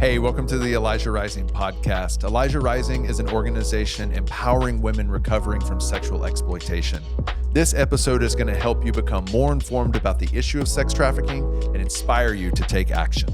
Hey, welcome to the Elijah Rising podcast. Elijah Rising is an organization empowering women recovering from sexual exploitation. This episode is going to help you become more informed about the issue of sex trafficking and inspire you to take action.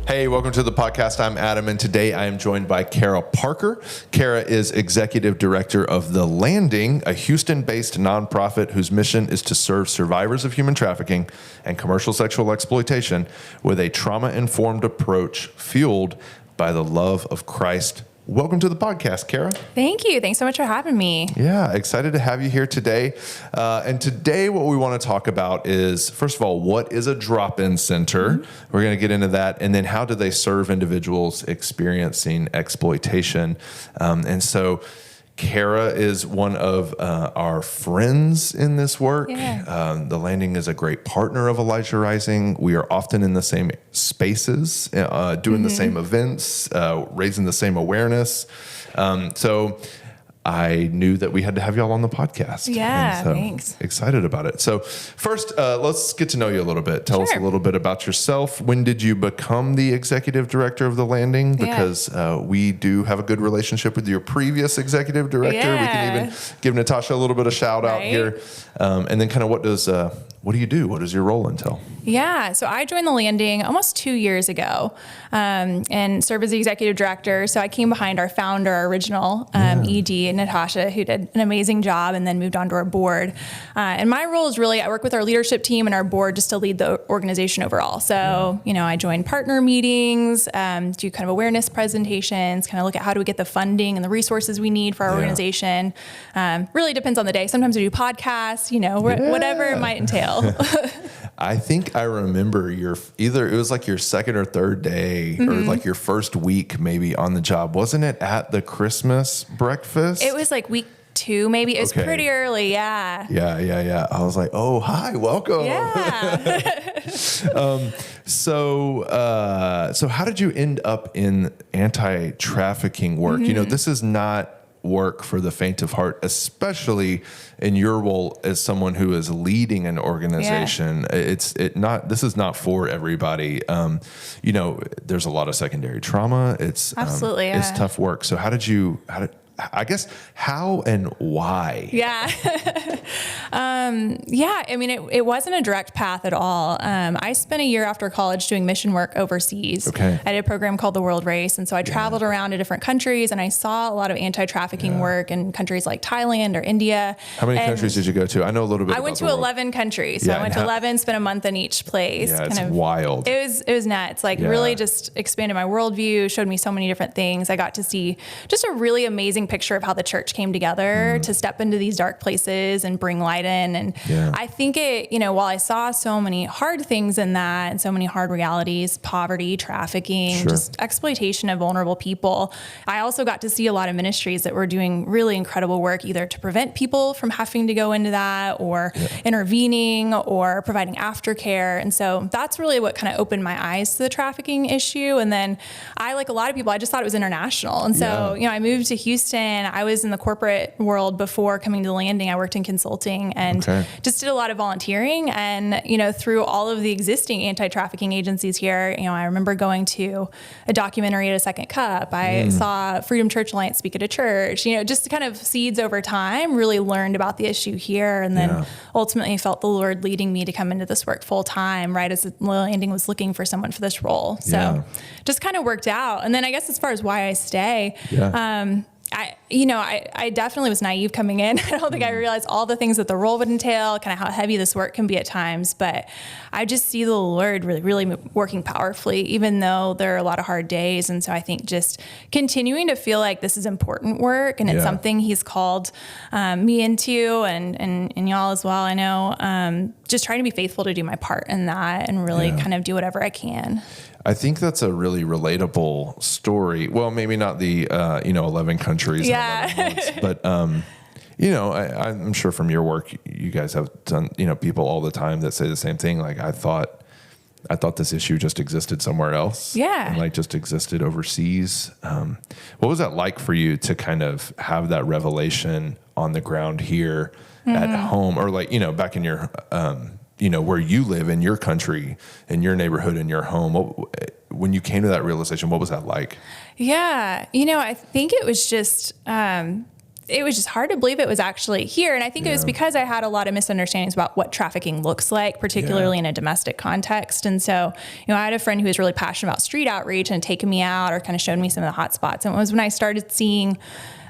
Hey, welcome to the podcast. I'm Adam, and today I am joined by Cara Parker. Cara is executive director of The Landing, a Houston-based nonprofit whose mission is to serve survivors of human trafficking and commercial sexual exploitation with a trauma-informed approach fueled by the love of Christ. Welcome to the podcast, Cara. Thank you. Thanks so much for having me. Yeah, excited to have you here today. And today what we want to talk about is, first of all, what is a drop-in center? Mm-hmm. We're going to get into that. And then how do they serve individuals experiencing exploitation? And so Cara is one of our friends in this work. Yeah. The Landing is a great partner of Elijah Rising. We are often in the same spaces, doing the same events, raising the same awareness. So I knew that we had to have y'all on the podcast. Yeah, so thanks. Excited about it. So first, let's get to know you a little bit. Tell us a little bit about yourself. When did you become the executive director of The Landing? Because we do have a good relationship with your previous executive director. Yeah. We can even give Natasha a little bit of shout out here. And then kind of what do you do? What does your role entail? Yeah, so I joined The Landing almost 2 years ago and served as the executive director. So I came behind our founder, our original ED, Natasha, who did an amazing job and then moved on to our board. And my role is really, I work with our leadership team and our board just to lead the organization overall. So, I join partner meetings, do kind of awareness presentations, kind of look at how do we get the funding and the resources we need for our organization. Really depends on the day. Sometimes we do podcasts, whatever it might entail. I think I remember it was like your second or third day or like your first week maybe on the job. Wasn't it at the Christmas breakfast? It was like week 2, maybe. It was pretty early. Yeah. Yeah. I was like, oh, hi, welcome. Yeah. So how did you end up in anti-trafficking work? This is not work for the faint of heart, especially in your role as someone who is leading an organization. This is not for everybody. There's a lot of secondary trauma. It's absolutely, it's tough work. So how and why? Yeah. It wasn't a direct path at all. I spent a year after college doing mission work overseas. Okay. I did a program called the World Race. And so I traveled around to different countries and I saw a lot of anti-trafficking work in countries like Thailand or India. How many countries did you go to? I know a little bit I went to 11 countries. So I went to 11, spent a month in each place. Yeah, it's wild. It was nuts. Really just expanded my worldview, showed me so many different things. I got to see just a really amazing picture of how the church came together to step into these dark places and bring light in. And I think while I saw so many hard things in that and so many hard realities, poverty, trafficking, just exploitation of vulnerable people, I also got to see a lot of ministries that were doing really incredible work, either to prevent people from having to go into that or intervening or providing aftercare. And so that's really what kind of opened my eyes to the trafficking issue. And then I, like a lot of people, I just thought it was international. And so, I moved to Houston. I was in the corporate world before coming to The Landing. I worked in consulting and just did a lot of volunteering. And, through all of the existing anti-trafficking agencies here, I remember going to a documentary at a Second Cup. I saw Freedom Church Alliance speak at a church, just kind of seeds over time, really learned about the issue here. And then ultimately felt the Lord leading me to come into this work full time, right as The Landing was looking for someone for this role. So just kind of worked out. And then I guess as far as why I stay, I definitely was naive coming in. I don't think I realized all the things that the role would entail, kind of how heavy this work can be at times. But I just see the Lord really working powerfully, even though there are a lot of hard days. And so I think just continuing to feel like this is important work and it's something He's called me into and y'all as well. I know just trying to be faithful to do my part in that and really kind of do whatever I can. I think that's a really relatable story. Well, maybe not the 11 countries, in 11 months, but I'm sure from your work, you guys have done people all the time that say the same thing. Like I thought this issue just existed somewhere else. Yeah, and just existed overseas. What was that like for you to kind of have that revelation on the ground here at home, or back in your where you live in your country, in your neighborhood, in your home? when you came to that realization, what was that like? Yeah. I think it was just hard to believe it was actually here. And I think it was because I had a lot of misunderstandings about what trafficking looks like, particularly in a domestic context. And so, I had a friend who was really passionate about street outreach and taking me out or kind of showed me some of the hot spots. And it was when I started seeing,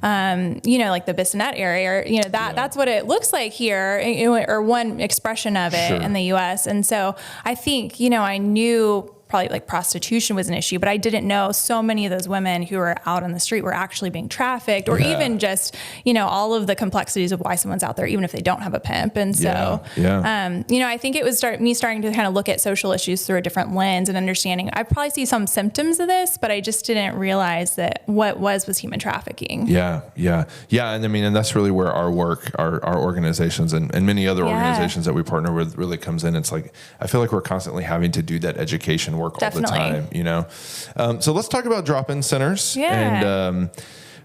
like the Bissonnette area, that's what it looks like here, or one expression of it in the US. And so I think, I knew probably like prostitution was an issue, but I didn't know so many of those women who were out on the street were actually being trafficked, or even just, all of the complexities of why someone's out there, even if they don't have a pimp. And so, I think it was me starting to kind of look at social issues through a different lens and understanding. I probably see some symptoms of this, but I just didn't realize that what was human trafficking. Yeah. And I mean, and that's really where our work, our organizations and many other organizations that we partner with really comes in. It's like, I feel like we're constantly having to do that education work all the time, so let's talk about drop-in centers. And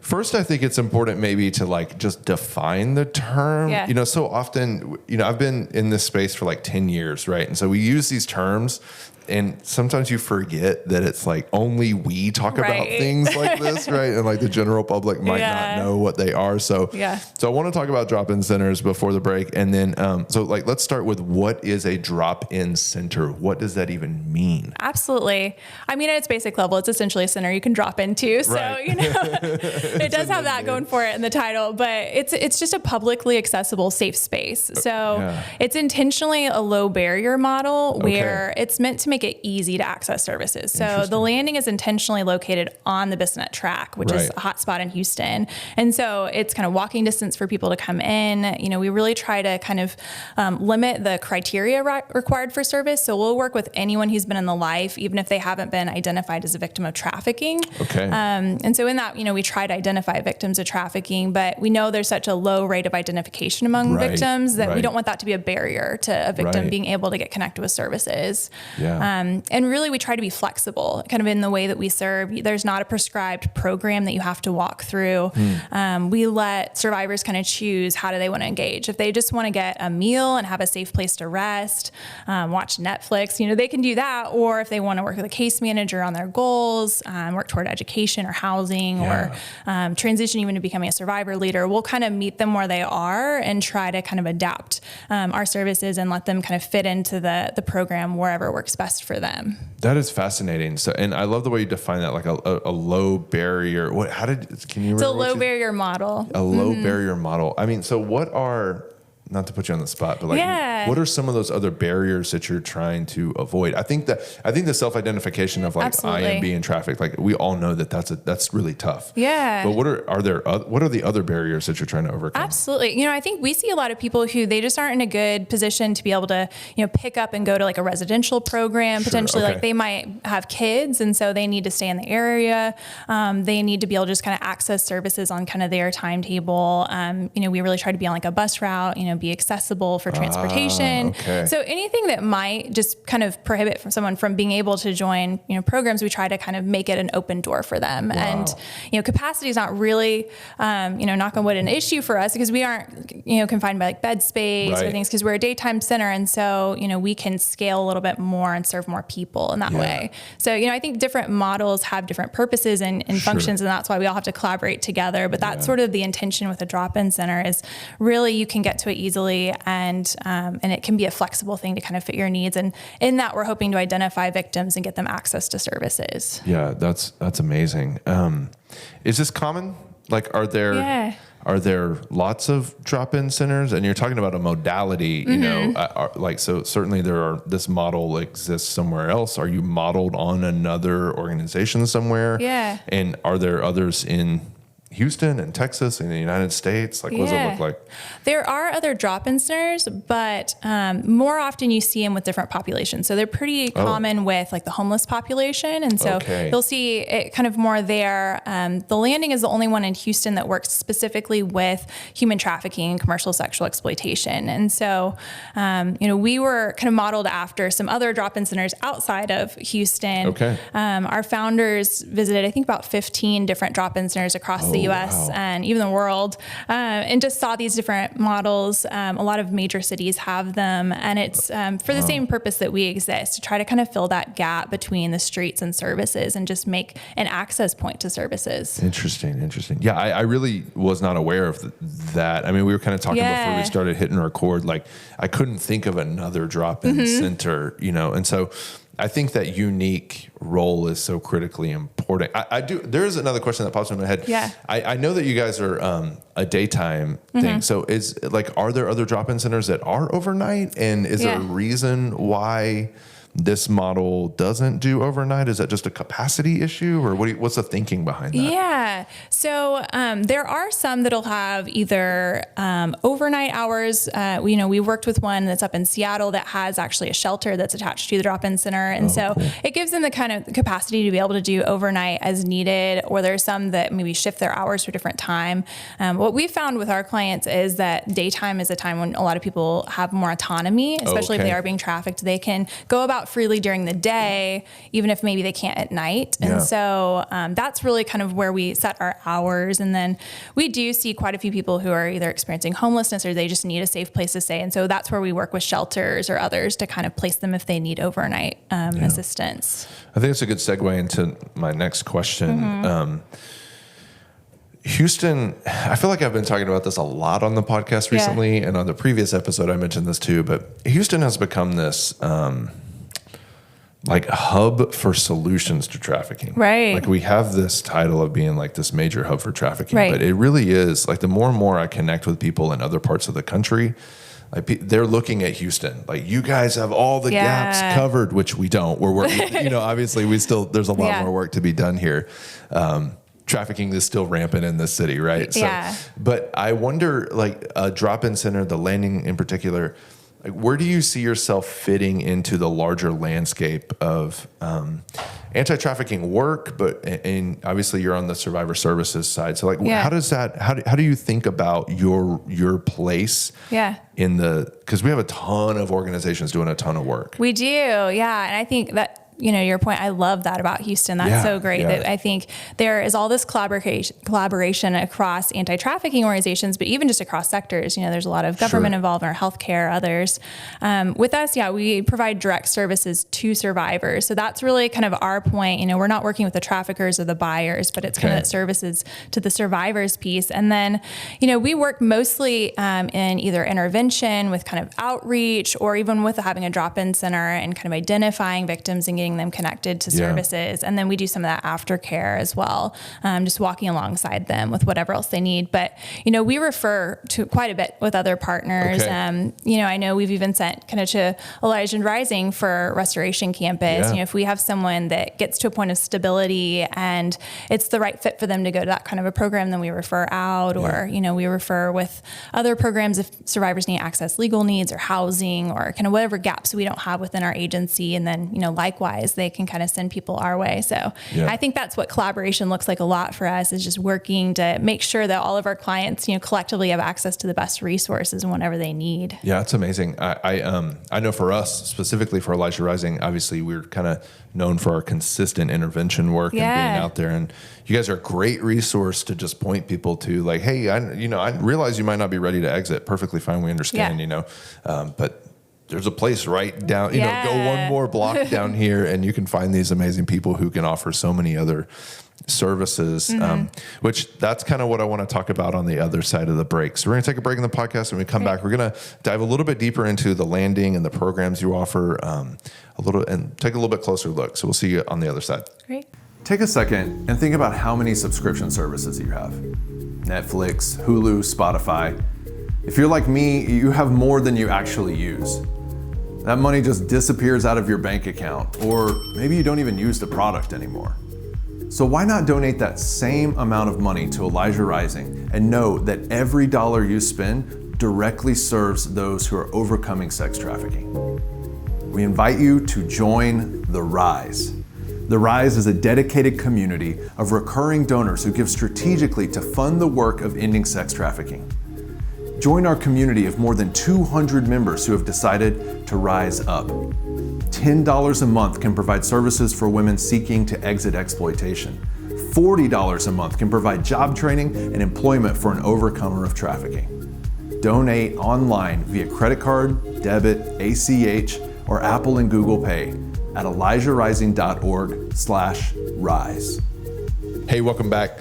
first, I think it's important maybe to like just define the term. So often, I've been in this space for like 10 years, right? And so we use these terms, and sometimes you forget that it's like only we talk about things like this, right? And like the general public might not know what they are. So I want to talk about drop-in centers before the break. And then, let's start with, what is a drop-in center? What does that even mean? Absolutely. I mean, at its basic level, it's essentially a center you can drop into. So, it does have that going for it in the title, but it's just a publicly accessible, safe space. So it's intentionally a low barrier model where it's meant to make it easy to access services. So the landing is intentionally located on the Bissonnette track, which is a hot spot in Houston. And so it's kind of walking distance for people to come in. We really try to kind of limit the criteria required for service. So we'll work with anyone who's been in the life, even if they haven't been identified as a victim of trafficking. And so in that, we try to identify victims of trafficking, but we know there's such a low rate of identification among victims that we don't want that to be a barrier to a victim being able to get connected with services. And really, we try to be flexible kind of in the way that we serve. There's not a prescribed program that you have to walk through. We let survivors kind of choose how do they want to engage. If they just want to get a meal and have a safe place to rest, watch Netflix, they can do that. Or if they want to work with a case manager on their goals, work toward education or housing, or transition even to becoming a survivor leader, we'll kind of meet them where they are and try to kind of adapt our services and let them kind of fit into the program wherever works best for them. That is fascinating. So, and I love the way you define that, like a low barrier. Can you? It's a low barrier model. A low barrier model. I mean, so what are? Not to put you on the spot, but what are some of those other barriers that you're trying to avoid? I think the self-identification of I am being trafficked, like we all know that's really tough. But what are the other barriers that you're trying to overcome? Absolutely. I think we see a lot of people who they just aren't in a good position to be able to, pick up and go to like a residential program, potentially like they might have kids. And so they need to stay in the area. They need to be able to just kind of access services on kind of their timetable. We really try to be on like a bus route, be accessible for transportation. So anything that might just kind of prohibit someone from being able to join, programs, we try to kind of make it an open door for them. And, capacity is not really, knock on wood, an issue for us because we aren't, confined by like bed space or things, because we're a daytime center. And so, we can scale a little bit more and serve more people in that way. So, I think different models have different purposes and functions, and that's why we all have to collaborate together. But that's sort of the intention with a drop-in center is really you can get to it easily, and it can be a flexible thing to kind of fit your needs. And in that, we're hoping to identify victims and get them access to services. Yeah, that's amazing. Is this common? Like, are there lots of drop-in centers? And you're talking about a modality, so certainly this model exists somewhere else. Are you modeled on another organization somewhere? And are there others in Houston and Texas and the United States? Like, what does it look like? There are other drop-in centers, but more often you see them with different populations. So they're pretty common with like the homeless population. And so you'll see it kind of more there. The Landing is the only one in Houston that works specifically with human trafficking and commercial sexual exploitation. And so, we were kind of modeled after some other drop-in centers outside of Houston. Our founders visited, I think, about 15 different drop-in centers across the US and even the world, and just saw these different models. A lot of major cities have them, and it's for the same purpose that we exist, to try to kind of fill that gap between the streets and services and just make an access point to services. Interesting. Yeah, I really was not aware of that. I mean, we were kind of talking before we started hitting record, like I couldn't think of another drop-in center, and so I think that unique role is so critically important. There is another question that pops in my head. Yeah. I know that you guys are a daytime thing. So are there other drop-in centers that are overnight? And is there a reason why this model doesn't do overnight? Is that just a capacity issue, or what's the thinking behind that? Yeah. So there are some that'll have either overnight hours. We worked with one that's up in Seattle that has actually a shelter that's attached to the drop-in center. And cool. It gives them the kind of capacity to be able to do overnight as needed, or there's some that maybe shift their hours to a different time. What we found with our clients is that daytime is a time when a lot of people have more autonomy, especially if they are being trafficked. They can go about freely during the day, even if maybe they can't at night. And so that's really kind of where we set our hours. And then we do see quite a few people who are either experiencing homelessness or they just need a safe place to stay. And so that's where we work with shelters or others to kind of place them if they need overnight assistance. I think it's a good segue into my next question. Houston, I feel like I've been talking about this a lot on the podcast recently, and on the previous episode I mentioned this too, but Houston has become this like hub for solutions to trafficking. Right. Like we have this title of being like this major hub for trafficking, but it really is like the more and more I connect with people in other parts of the country, like they're looking at Houston, like you guys have all the gaps covered, which we don't. We're working, obviously there's a lot more work to be done here. Trafficking is still rampant in this city, right? So, but I wonder, like a drop-in center, the landing in particular, like where do you see yourself fitting into the larger landscape of anti-trafficking work? And obviously you're on the survivor services side. So like, how does that? How do you think about your place? In because we have a ton of organizations doing a ton of work. We do, and I think that. Your point, I love that about Houston. That's so great that I think there is all this collaboration across anti-trafficking organizations, but even just across sectors. There's a lot of government involved in our healthcare, others. With us, we provide direct services to survivors. So that's really kind of our point. We're not working with the traffickers or the buyers, but it's kind of that services to the survivors piece. And then, we work mostly in either intervention with kind of outreach, or even with having a drop-in center and kind of identifying victims and getting them connected to services. And then we do some of that aftercare as well, just walking alongside them with whatever else they need. But, we refer to quite a bit with other partners. I know we've even sent kind of to Elijah and Rising for Restoration Campus. If we have someone that gets to a point of stability and it's the right fit for them to go to that kind of a program, then we refer out, or, we refer with other programs if survivors need access, legal needs or housing, or kind of whatever gaps we don't have within our agency. And then, likewise, they can kind of send people our way. So I think that's what collaboration looks like a lot for us, is just working to make sure that all of our clients, collectively have access to the best resources and whatever they need. Yeah, it's amazing. I know for us, specifically for Elijah Rising, obviously we're kind of known for our consistent intervention work and being out there. And you guys are a great resource to just point people to, like, hey, I realize you might not be ready to exit. Perfectly fine. We understand, but there's a place right down, go one more block down here and you can find these amazing people who can offer so many other services, which that's kind of what I want to talk about on the other side of the break. So we're going to take a break in the podcast, and when we come back, we're going to dive a little bit deeper into the landing and the programs you offer, and take a little bit closer look. So we'll see you on the other side. Great. Take a second and think about how many subscription services you have. Netflix, Hulu, Spotify. If you're like me, you have more than you actually use. That money just disappears out of your bank account, or maybe you don't even use the product anymore. So why not donate that same amount of money to Elijah Rising and know that every dollar you spend directly serves those who are overcoming sex trafficking? We invite you to join The Rise. The Rise is a dedicated community of recurring donors who give strategically to fund the work of ending sex trafficking. Join our community of more than 200 members who have decided to rise up. $10 a month can provide services for women seeking to exit exploitation. $40 a month can provide job training and employment for an overcomer of trafficking. Donate online via credit card, debit, ACH, or Apple and Google Pay at ElijahRising.org/rise. Hey, welcome back.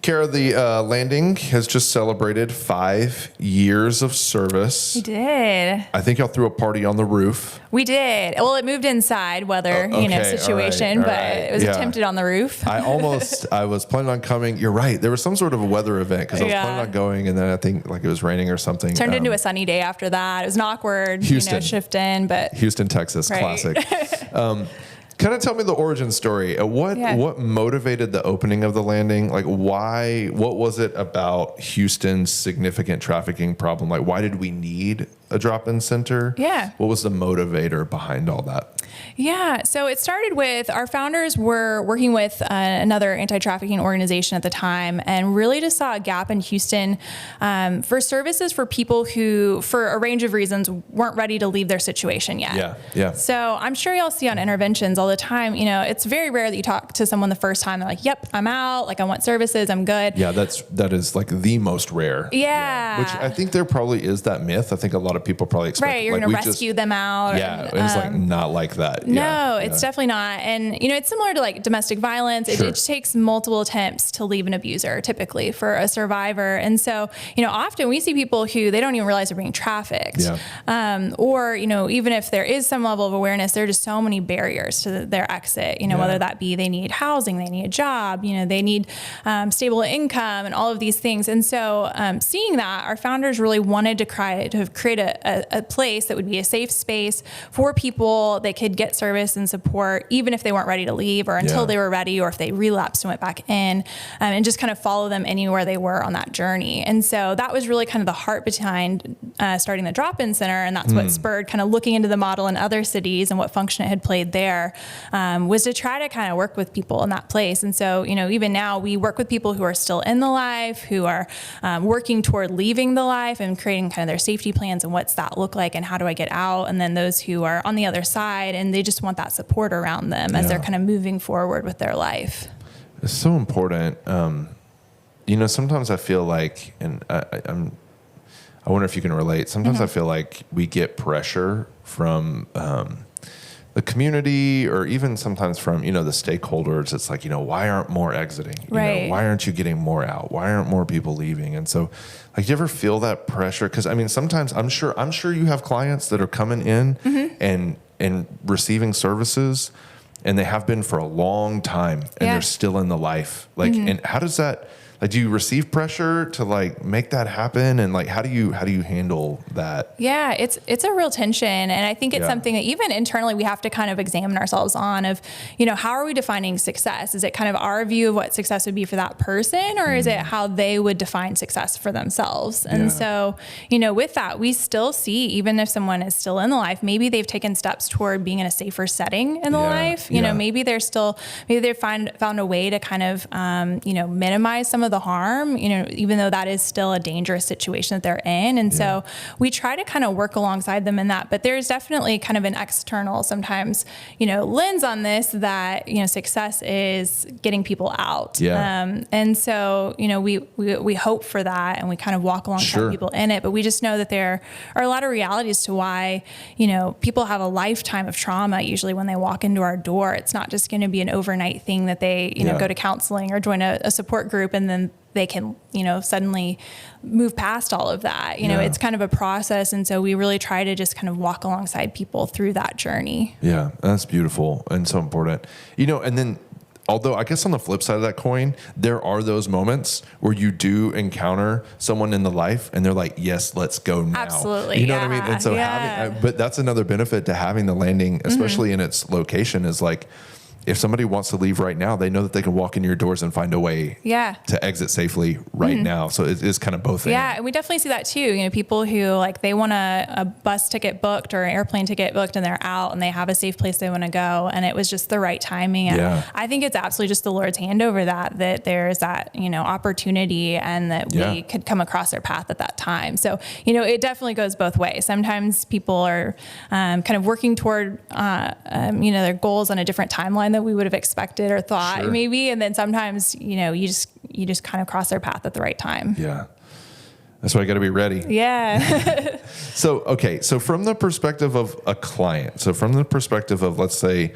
Cara, the landing has just celebrated 5 years of service. We did. I think y'all threw a party on the roof. We did. Well, it moved inside, situation, but it was attempted on the roof. I was planning on coming. You're right. There was some sort of a weather event because I was planning on going, and then I think like it was raining or something. Turned into a sunny day after that. It was an awkward, shift in, but Houston, Texas, classic. Kind of tell me the origin story. What motivated the opening of the landing? Like what was it about Houston's significant trafficking problem? Like why did we need a drop-in center? Yeah. What was the motivator behind all that? Yeah. So it started with our founders were working with another anti-trafficking organization at the time and really just saw a gap in Houston for services for people who, for a range of reasons, weren't ready to leave their situation yet. Yeah. So I'm sure y'all see on interventions all the time, it's very rare that you talk to someone the first time. They're like, yep, I'm out. Like I want services. I'm good. Yeah. That is like the most rare. Yeah. Which I think there probably is that myth. I think a lot of people probably expect. Right. You're going to rescue them out. Yeah. It's like not like that. No, it's definitely not. And, it's similar to like domestic violence. It takes multiple attempts to leave an abuser typically for a survivor. And so, often we see people who they don't even realize they're being trafficked. Yeah. Or, even if there is some level of awareness, there are just so many barriers to their exit, whether that be they need housing, they need a job, they need stable income and all of these things. And so seeing that, our founders really wanted to create a place that would be a safe space for people that could get service and support, even if they weren't ready to leave or until they were ready, or if they relapsed and went back in, and just kind of follow them anywhere they were on that journey. And so that was really kind of the heart behind starting the drop-in center. And that's what spurred kind of looking into the model in other cities and what function it had played there, was to try to kind of work with people in that place. And so, even now we work with people who are still in the life, who are working toward leaving the life and creating kind of their safety plans and what's that look like and how do I get out? And then those who are on the other side and they just want that support around them as they're kind of moving forward with their life. It's so important. Sometimes I feel like, and I wonder if you can relate. Sometimes I feel like we get pressure from the community or even sometimes from, the stakeholders. It's like, why aren't more exiting? Right. Why aren't you getting more out? Why aren't more people leaving? And so like, do you ever feel that pressure? Because sometimes I'm sure you have clients that are coming in and receiving services, and they have been for a long time, and they're still in the life. Like, and how does that? Like, do you receive pressure to like make that happen? And like, how do you handle that? Yeah, it's a real tension. And I think it's something that even internally we have to kind of examine ourselves on of, how are we defining success? Is it kind of our view of what success would be for that person, or is it how they would define success for themselves? And so, with that, we still see, even if someone is still in the life, maybe they've taken steps toward being in a safer setting in the life, maybe they've found a way to kind of, minimize some of the harm, even though that is still a dangerous situation that they're in. And so we try to kind of work alongside them in that, but there's definitely kind of an external sometimes, lens on this that, success is getting people out. And so, we hope for that and we kind of walk alongside people in it, but we just know that there are a lot of realities to why, people have a lifetime of trauma. Usually when they walk into our door, it's not just going to be an overnight thing that they, go to counseling or join a support group and then they can, suddenly move past all of that. It's kind of a process. And so we really try to just kind of walk alongside people through that journey. Yeah, that's beautiful and so important. And then, although I guess on the flip side of that coin, there are those moments where you do encounter someone in the life and they're like, yes, let's go now. Absolutely. You know what I mean? And so but that's another benefit to having the landing, especially in its location, is like, if somebody wants to leave right now, they know that they can walk in your doors and find a way to exit safely right now. So it is kind of both. Yeah. And we definitely see that too. People who like, they want a bus ticket booked or an airplane ticket booked and they're out and they have a safe place they want to go. And it was just the right timing. And I think it's absolutely just the Lord's hand over that there's that, opportunity and that we could come across their path at that time. So, it definitely goes both ways. Sometimes people are kind of working toward, their goals on a different timeline timeline that we would have expected or thought Sure. maybe. And then sometimes, you just kind of cross their path at the right time. Yeah. That's why I got to be ready. Yeah. So from the perspective of a client, so from the perspective of, let's say,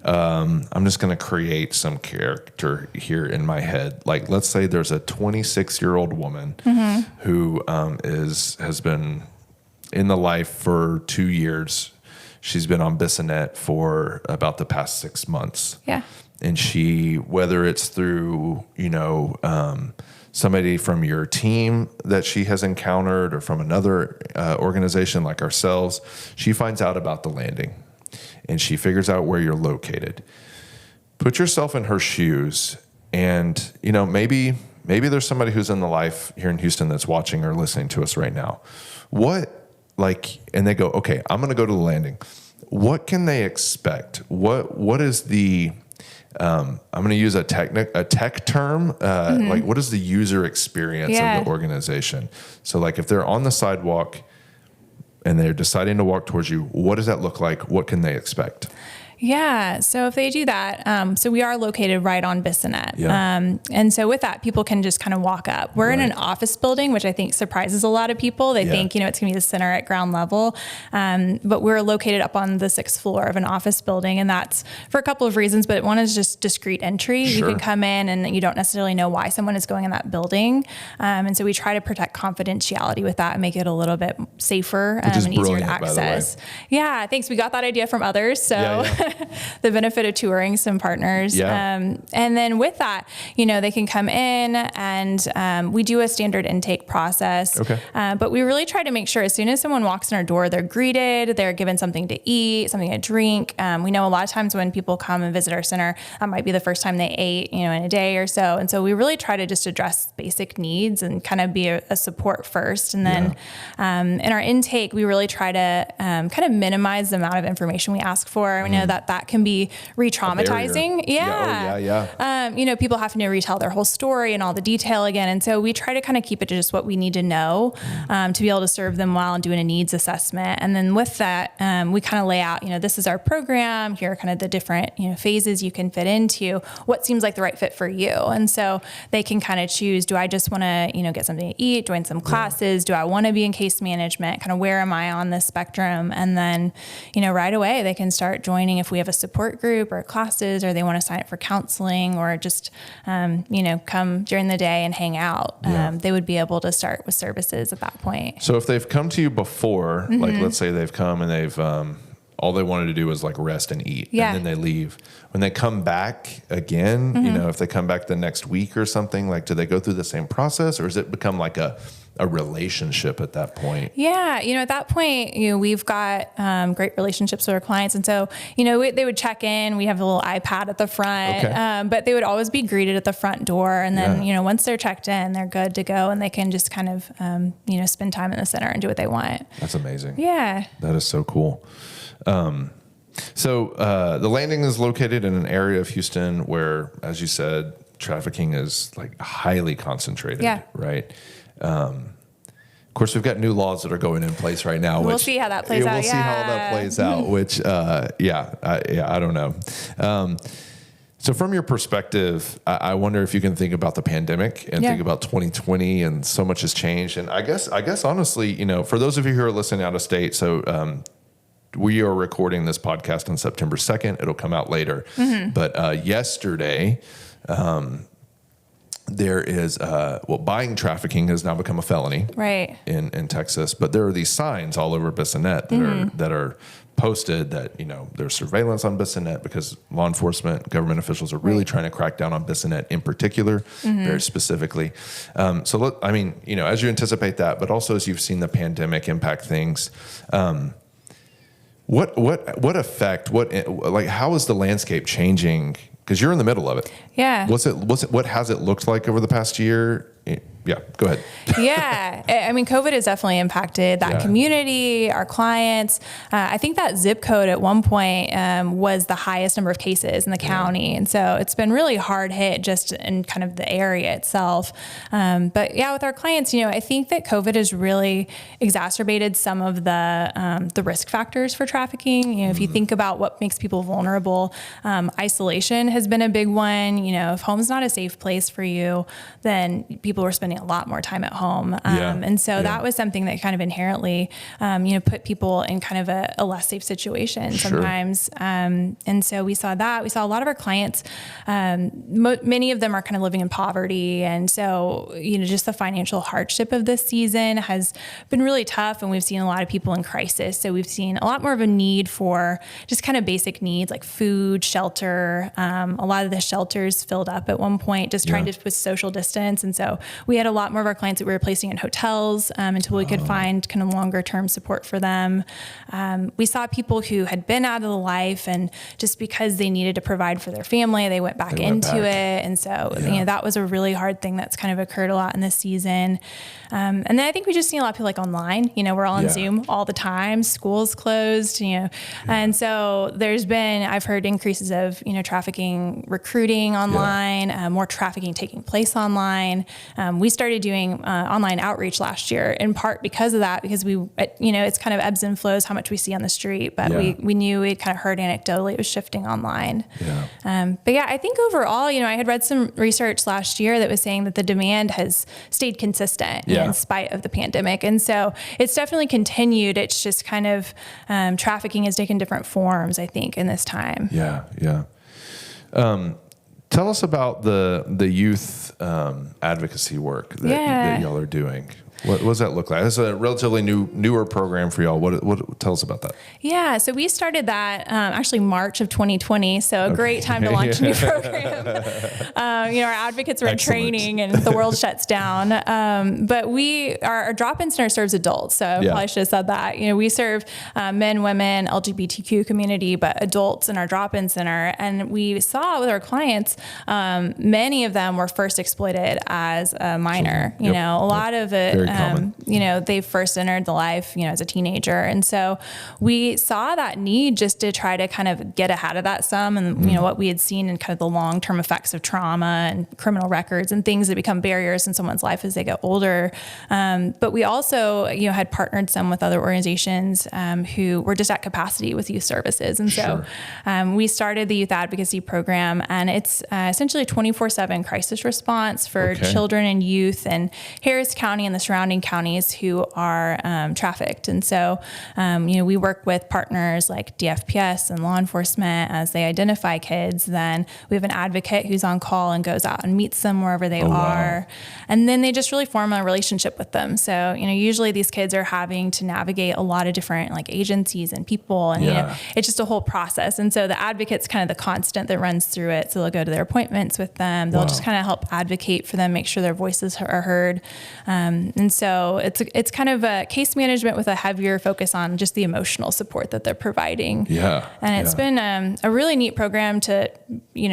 I'm just going to create some character here in my head. Like, let's say there's a 26-year-old woman who has been in the life for 2 years. She's been on Bissonnet for about the past 6 months. Yeah. And she, whether it's through, somebody from your team that she has encountered or from another organization like ourselves, she finds out about the landing and she figures out where you're located. Put yourself in her shoes and, maybe there's somebody who's in the life here in Houston that's watching or listening to us right now. And they go, okay, I'm going to go to the landing. What can they expect? What is the, I'm going to use a tech term, like what is the user experience of the organization? So like if they're on the sidewalk and they're deciding to walk towards you, what does that look like? What can they expect? Yeah. So if they do that, so we are located right on Bissonnet. Yeah. And so with that, people can just kind of walk up. We're in an office building, which I think surprises a lot of people. They think, it's going to be the center at ground level. But we're located up on the 6th floor of an office building. And that's for a couple of reasons, but one is just discreet entry. Sure. You can come in and you don't necessarily know why someone is going in that building. And so we try to protect confidentiality with that and make it a little bit safer and easier to access. Yeah. Thanks. We got that idea from others. So the benefit of touring some partners. Yeah. And then with that, they can come in and we do a standard intake process. Okay. But we really try to make sure as soon as someone walks in our door, they're greeted, they're given something to eat, something to drink. We know a lot of times when people come and visit our center, that might be the first time they ate, in a day or so. And so we really try to just address basic needs and kind of be a support first. And then in our intake, we really try to kind of minimize the amount of information we ask for. We know that can be re-traumatizing. People having to retell their whole story and all the detail again. And so we try to kind of keep it to just what we need to know to be able to serve them well and doing a needs assessment. And then with that, we kind of lay out, this is our program. Here are kind of the different, phases you can fit into. What seems like the right fit for you? And so they can kind of choose, do I just want to, get something to eat, join some classes? Do I want to be in case management? Kind of where am I on this spectrum? And then, right away they can start joining if we have a support group or classes, or they want to sign up for counseling or just, come during the day and hang out. They would be able to start with services at that point. So if they've come to you before, like let's say they've come and they've, all they wanted to do was like rest and eat and then they leave. When they come back again, if they come back the next week or something, like, do they go through the same process or does it become like a relationship at that point? Yeah. At that point, we've got great relationships with our clients. And so, they would check in, we have a little iPad at the front, but they would always be greeted at the front door. And then, once they're checked in, they're good to go and they can just kind of, spend time in the center and do what they want. That's amazing. Yeah. That is so cool. So the landing is located in an area of Houston where, as you said, trafficking is like highly concentrated, right? Of course, we've got new laws that are going in place right now. We'll see how that plays out. We'll see how that plays out, which, I don't know. So from your perspective, I wonder if you can think about the pandemic and think about 2020 and so much has changed. And I guess honestly, for those of you who are listening out of state, so we are recording this podcast on September 2nd. It'll come out later. But yesterday, there is, buying trafficking has now become a felony in Texas. But there are these signs all over Bissonnet that are posted that, there's surveillance on Bissonnet because law enforcement, government officials are really trying to crack down on Bissonnet in particular, very specifically. As you anticipate that, but also as you've seen the pandemic impact things, what effect, how is the landscape changing? Because you're in the middle of it. Yeah. What has it looked like over the past year Yeah, go ahead. Yeah. I mean, COVID has definitely impacted that community, our clients. I think that zip code at one point was the highest number of cases in the county. And so it's been really hard hit just in kind of the area itself. But yeah, with our clients, I think that COVID has really exacerbated some of the risk factors for trafficking. If you think about what makes people vulnerable, isolation has been a big one. If home's not a safe place for you, then people are spending a lot more time at home. And so that was something that kind of inherently, put people in kind of a less safe situation sometimes. And so we saw that. We saw a lot of our clients, many of them are kind of living in poverty. And so, just the financial hardship of this season has been really tough. And we've seen a lot of people in crisis. So we've seen a lot more of a need for just kind of basic needs like food, shelter. A lot of the shelters filled up at one point, just trying to with social distance. And so we had a lot more of our clients that we were placing in hotels until we could find kind of longer term support for them. We saw people who had been out of the life and just because they needed to provide for their family, they went back into it. And so, that was a really hard thing that's kind of occurred a lot in this season. And then I think we just see a lot of people like online, we're all on Zoom all the time, school's closed, and so I've heard increases of, trafficking, recruiting online, more trafficking taking place online. We started doing online outreach last year in part because of that, because it's kind of ebbs and flows how much we see on the street, but we knew we'd kind of heard anecdotally it was shifting online. But I think overall, I had read some research last year that was saying that the demand has stayed consistent in spite of the pandemic. And so it's definitely continued. It's just kind of trafficking has taken different forms, I think, in this time. Tell us about the youth advocacy work that y'all are doing. What does that look like? It's a relatively newer program for y'all. What tell us about that? Yeah, so we started that actually March of 2020. So a great time to launch a new program. Our advocates were in training and the world shuts down. But our drop-in center serves adults. So I probably should have said that. We serve men, women, LGBTQ community, but adults in our drop-in center. And we saw with our clients, many of them were first exploited as a minor. A lot of it. They first entered the life, as a teenager. And so we saw that need just to try to kind of get ahead of that some and, what we had seen in kind of the long-term effects of trauma and criminal records and things that become barriers in someone's life as they get older. But we also, had partnered some with other organizations who were just at capacity with youth services. And so we started the youth advocacy program, and it's essentially a 24/7 crisis response for children and youth in Harris County and the surrounding counties who are trafficked. And so, we work with partners like DFPS and law enforcement as they identify kids. Then we have an advocate who's on call and goes out and meets them wherever they are. And then they just really form a relationship with them. So, usually these kids are having to navigate a lot of different like agencies and people. And, it's just a whole process. And so the advocate's kind of the constant that runs through it. So they'll go to their appointments with them. They'll just kind of help advocate for them, make sure their voices are heard. And so it's kind of a case management with a heavier focus on just the emotional support that they're providing. And it's been a really neat program to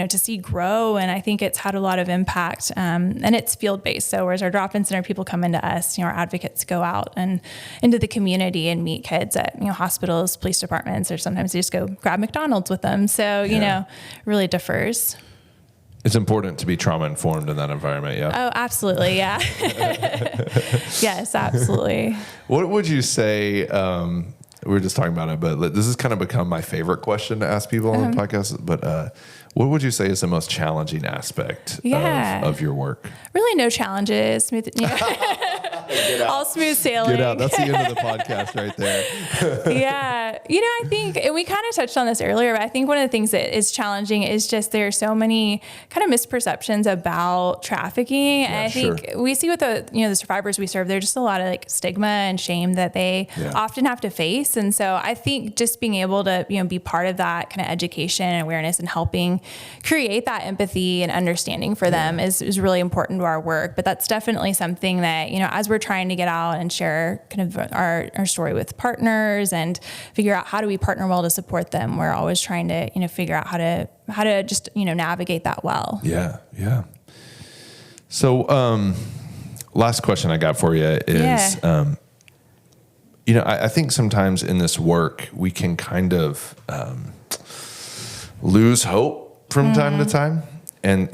see grow. And I think it's had a lot of impact. And it's field-based. So whereas our drop-in center people come into us, our advocates go out and into the community and meet kids at, hospitals, police departments, or sometimes they just go grab McDonald's with them. So, really differs. It's important to be trauma informed in that environment. Oh, absolutely. Yeah. Yes, absolutely. What would you say? We were just talking about it, but this has kind of become my favorite question to ask people on the podcast. But what would you say is the most challenging aspect of your work? Really no challenges. Smooth, all smooth sailing. Get out. That's the end of the podcast right there. I think, and we kind of touched on this earlier, but I think one of the things that is challenging is just there are so many kind of misperceptions about trafficking. And I think we see with the survivors we serve, there's just a lot of like stigma and shame that they often have to face. And so I think just being able to, be part of that kind of education and awareness and helping create that empathy and understanding for them is really important to our work. But that's definitely something that, as we're trying to get out and share kind of our story with partners and figure out how do we partner well to support them, we're always trying to, figure out how to just, navigate that well. Yeah. So, last question I got for you is, I think sometimes in this work we can kind of lose hope from time to time, and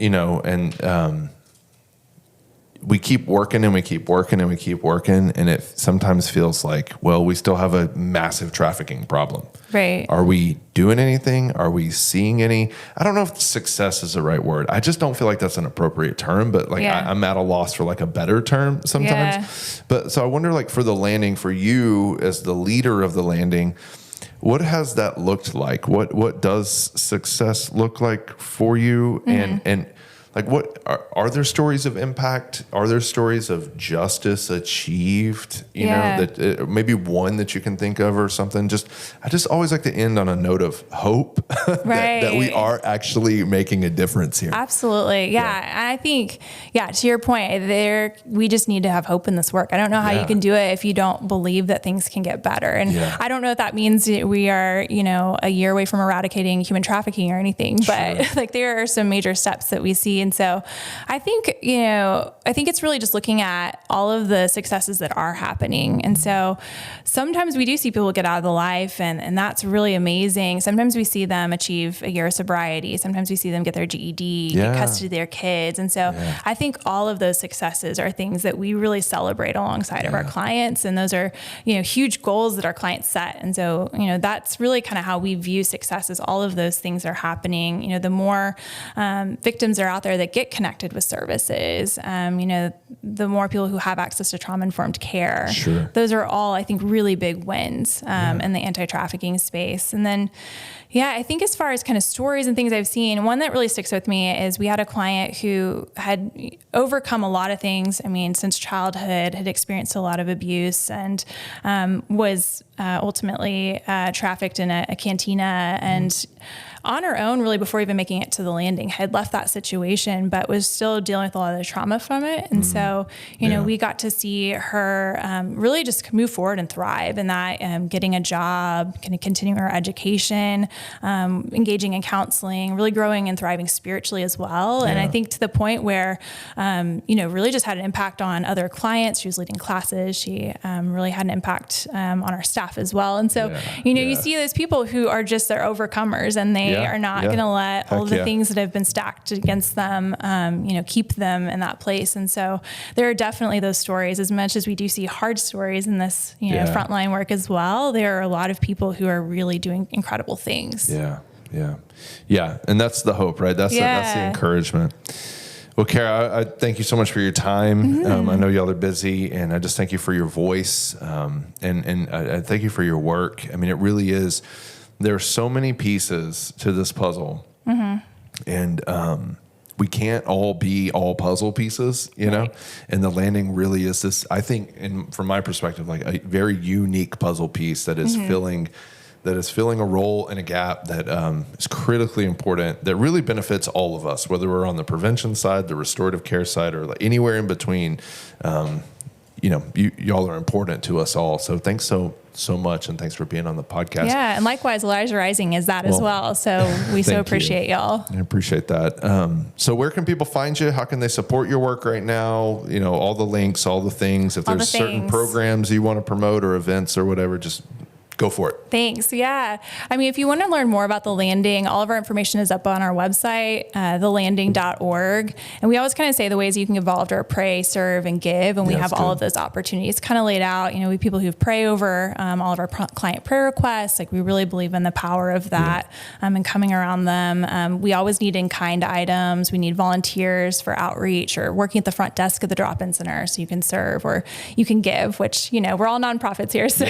we keep working and we keep working and we keep working, and it sometimes feels like, well, we still have a massive trafficking problem. Right. Are we doing anything? Are we seeing any? I don't know if success is the right word. I just don't feel like that's an appropriate term, but I'm at a loss for like a better term sometimes. Yeah. But so I wonder, like, for the landing, for you as the leader of the landing, what has that looked like? What does success look like for you? And like, what are there stories of impact? Are there stories of justice achieved? You know, that maybe one that you can think of or something. I just always like to end on a note of hope that we are actually making a difference here. Absolutely, yeah. And I think, to your point, we just need to have hope in this work. I don't know how you can do it if you don't believe that things can get better. And I don't know if that means we are, a year away from eradicating human trafficking or anything, but like there are some major steps that we see. And so I think it's really just looking at all of the successes that are happening. And so sometimes we do see people get out of the life, and that's really amazing. Sometimes we see them achieve a year of sobriety. Sometimes we see them get their GED, get custody of their kids. And so I think all of those successes are things that we really celebrate alongside of our clients. And those are, huge goals that our clients set. And so, that's really kind of how we view success, is all of those things are happening. The more victims are out there that get connected with services, the more people who have access to trauma-informed care. Sure. Those are all, I think, really big wins in the anti-trafficking space. And then, I think as far as kind of stories and things I've seen, one that really sticks with me is we had a client who had overcome a lot of things. I mean, since childhood, had experienced a lot of abuse, and was ultimately trafficked in a cantina, and on her own, really, before even making it to the landing, had left that situation, but was still dealing with a lot of the trauma from it. And so, we got to see her really just move forward and thrive in that, getting a job, kind of continuing her education, engaging in counseling, really growing and thriving spiritually as well. And I think to the point where, really just had an impact on other clients. She was leading classes. She really had an impact on our staff as well. And so, you see those people who are just, they're overcomers, and they are not going to let all the things that have been stacked against them, keep them in that place. And so there are definitely those stories. As much as we do see hard stories in this, frontline work as well, there are a lot of people who are really doing incredible things. Yeah. And that's the hope, right? That's the encouragement. Well, Cara, I thank you so much for your time. I know y'all are busy, and I just thank you for your voice, and I thank you for your work. I mean, it really is. There are so many pieces to this puzzle, and we can't all be all puzzle pieces, know? And the landing really is this, I think, and from my perspective, like a very unique puzzle piece that is filling a role and a gap that is critically important, that really benefits all of us, whether we're on the prevention side, the restorative care side, or like anywhere in between. Y'all are important to us all. So thanks so much, and thanks for being on the podcast. Yeah, and likewise, Elijah Rising is that as well. So we so appreciate y'all. I appreciate that. So where can people find you? How can they support your work right now? All the links, all the things. If there's certain programs you want to promote or events or whatever, just go for it. Thanks. Yeah. I mean, if you want to learn more about The Landing, all of our information is up on our website, thelanding.org. And we always kind of say the ways you can get involved are pray, serve, and give. And we have all of those opportunities kind of laid out. We have people who pray over all of our client prayer requests. Like, we really believe in the power of that and coming around them. We always need in-kind items. We need volunteers for outreach or working at the front desk of the drop-in center, so you can serve or you can give, which, we're all nonprofits here. So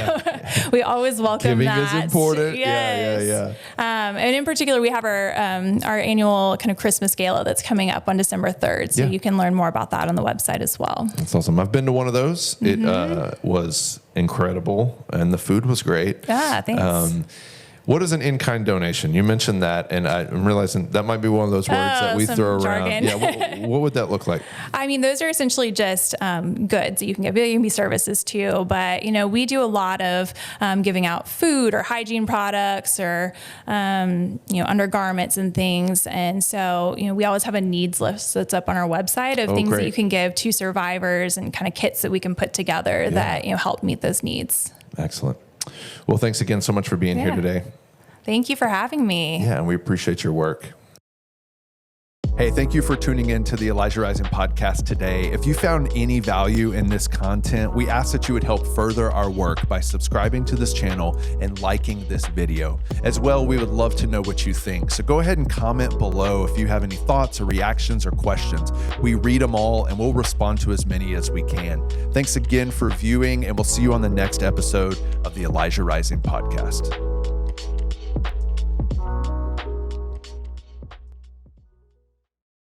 we always welcome Giving that. Giving is important. Yes. Yeah. And in particular, we have our annual kind of Christmas gala that's coming up on December 3rd. So you can learn more about that on the website as well. That's awesome. I've been to one of those. It was incredible, and the food was great. Yeah, thanks. What is an in-kind donation? You mentioned that, and I'm realizing that might be one of those words that we throw around. Jargon. Yeah, what would that look like? I mean, those are essentially just goods that you can give. It can be services too, but we do a lot of giving out food or hygiene products or undergarments and things. And so we always have a needs list that's up on our website of things that you can give to survivors and kind of kits that we can put together that help meet those needs. Excellent. Well, thanks again so much for being here today. Thank you for having me. Yeah, and we appreciate your work. Hey, thank you for tuning in to the Elijah Rising podcast today. If you found any value in this content, we ask that you would help further our work by subscribing to this channel and liking this video. As well, we would love to know what you think. So go ahead and comment below if you have any thoughts or reactions or questions. We read them all and we'll respond to as many as we can. Thanks again for viewing, and we'll see you on the next episode of the Elijah Rising podcast.